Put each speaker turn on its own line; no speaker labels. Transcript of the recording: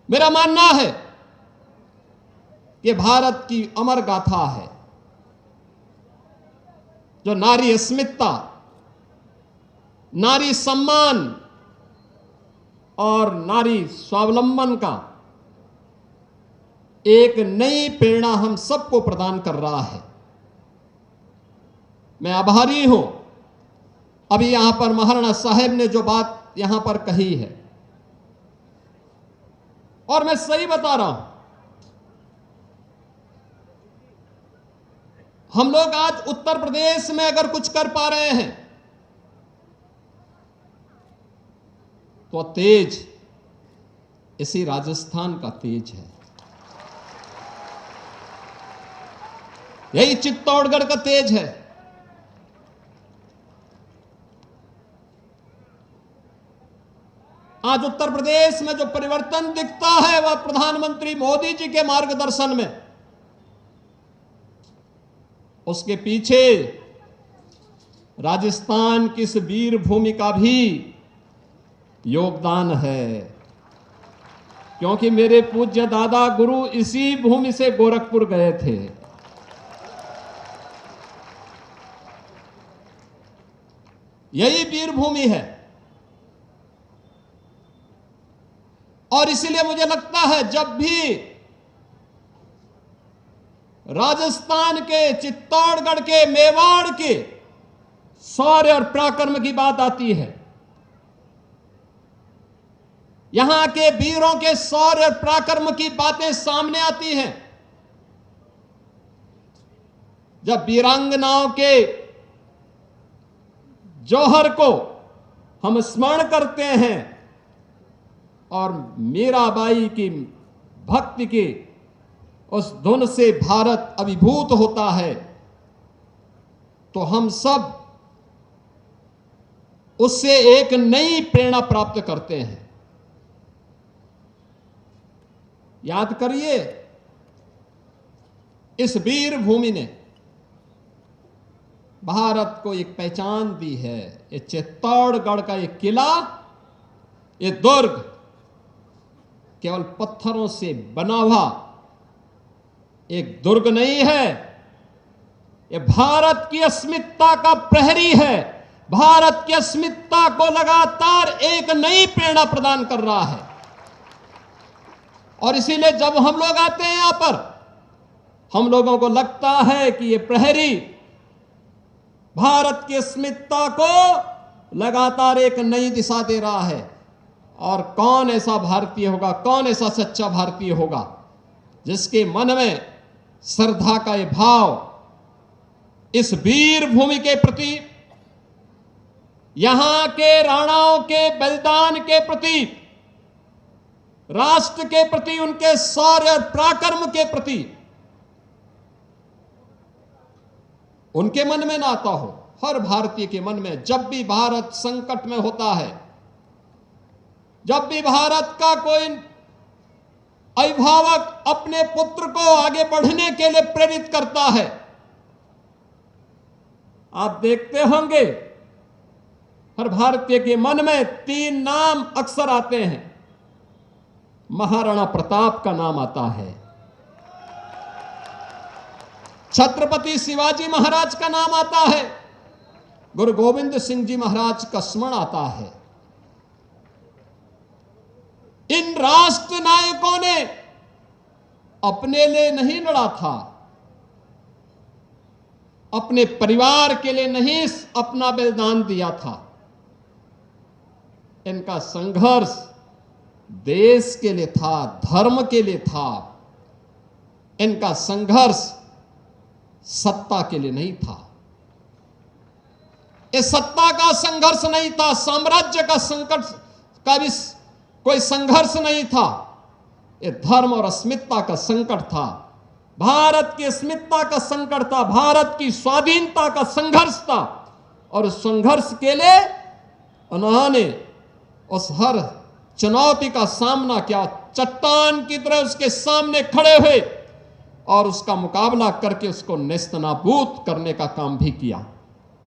मेरा मानना है कि भारत की अमर गाथा है, जो नारी अस्मिता, नारी सम्मान और नारी स्वावलंबन का एक नई प्रेरणा हम सबको प्रदान कर रहा है। मैं आभारी हूं, अभी यहां पर महाराणा साहब ने जो बात यहां पर कही है, और मैं सही बता रहा हूं, हम लोग आज उत्तर प्रदेश में अगर कुछ कर पा रहे हैं तो तेज इसी राजस्थान का तेज है, यही चित्तौड़गढ़ का तेज है। आज उत्तर प्रदेश में जो परिवर्तन दिखता है वह प्रधानमंत्री मोदी जी के मार्गदर्शन में, उसके पीछे राजस्थान की इस वीर भूमि का भी योगदान है, क्योंकि मेरे पूज्य दादा गुरु इसी भूमि से गोरखपुर गए थे। यही वीर भूमि है, और इसीलिए मुझे लगता है जब भी राजस्थान के, चित्तौड़गढ़ के, मेवाड़ के शौर्य और पराक्रम की बात आती है, यहां के वीरों के शौर्य और पराक्रम की बातें सामने आती हैं, जब वीरांगनाओं के जौहर को हम स्मरण करते हैं और मीराबाई की भक्ति की उस धुन से भारत अभिभूत होता है, तो हम सब उससे एक नई प्रेरणा प्राप्त करते हैं। याद करिए, इस वीर भूमि ने भारत को एक पहचान दी है। ये चित्तौड़गढ़ का ये किला, ये दुर्ग केवल पत्थरों से बना हुआ एक दुर्ग नहीं है, ये भारत की अस्मिता का प्रहरी है, भारत की अस्मिता को लगातार एक नई प्रेरणा प्रदान कर रहा है। और इसीलिए जब हम लोग आते हैं यहां पर, हम लोगों को लगता है कि ये प्रहरी भारत की अस्मिता को लगातार एक नई दिशा दे रहा है। और कौन ऐसा भारतीय होगा, कौन ऐसा सच्चा भारतीय होगा जिसके मन में श्रद्धा का ये भाव इस वीर भूमि के प्रति, यहां के राणाओं के बलिदान के प्रति, राष्ट्र के प्रति, उनके शौर्य और पराक्रम के प्रति उनके मन में ना आता हो। हर भारतीय के मन में जब भी भारत संकट में होता है, जब भी भारत का कोई अभिभावक अपने पुत्र को आगे बढ़ने के लिए प्रेरित करता है, आप देखते होंगे हर भारतीय के मन में 3 नाम अक्सर आते हैं। महाराणा प्रताप का नाम आता है, छत्रपति शिवाजी महाराज का नाम आता है, गुरु गोविंद सिंह जी महाराज का स्मरण आता है। इन राष्ट्र नायकों ने अपने लिए नहीं लड़ा था, अपने परिवार के लिए नहीं अपना बलिदान दिया था। इनका संघर्ष देश के लिए था, धर्म के लिए था। इनका संघर्ष सत्ता के लिए नहीं था। ये सत्ता का संघर्ष नहीं था, साम्राज्य का संकट का भी कोई संघर्ष नहीं था। ये धर्म और अस्मिता का संकट था, भारत की अस्मिता का संकट था, भारत की स्वाधीनता का संघर्ष था। और उस संघर्ष के लिए उन्होंने उस हर चुनौती का सामना किया, चट्टान की तरह उसके सामने खड़े हुए और उसका मुकाबला करके उसको नेस्तनाबूद करने का काम भी किया।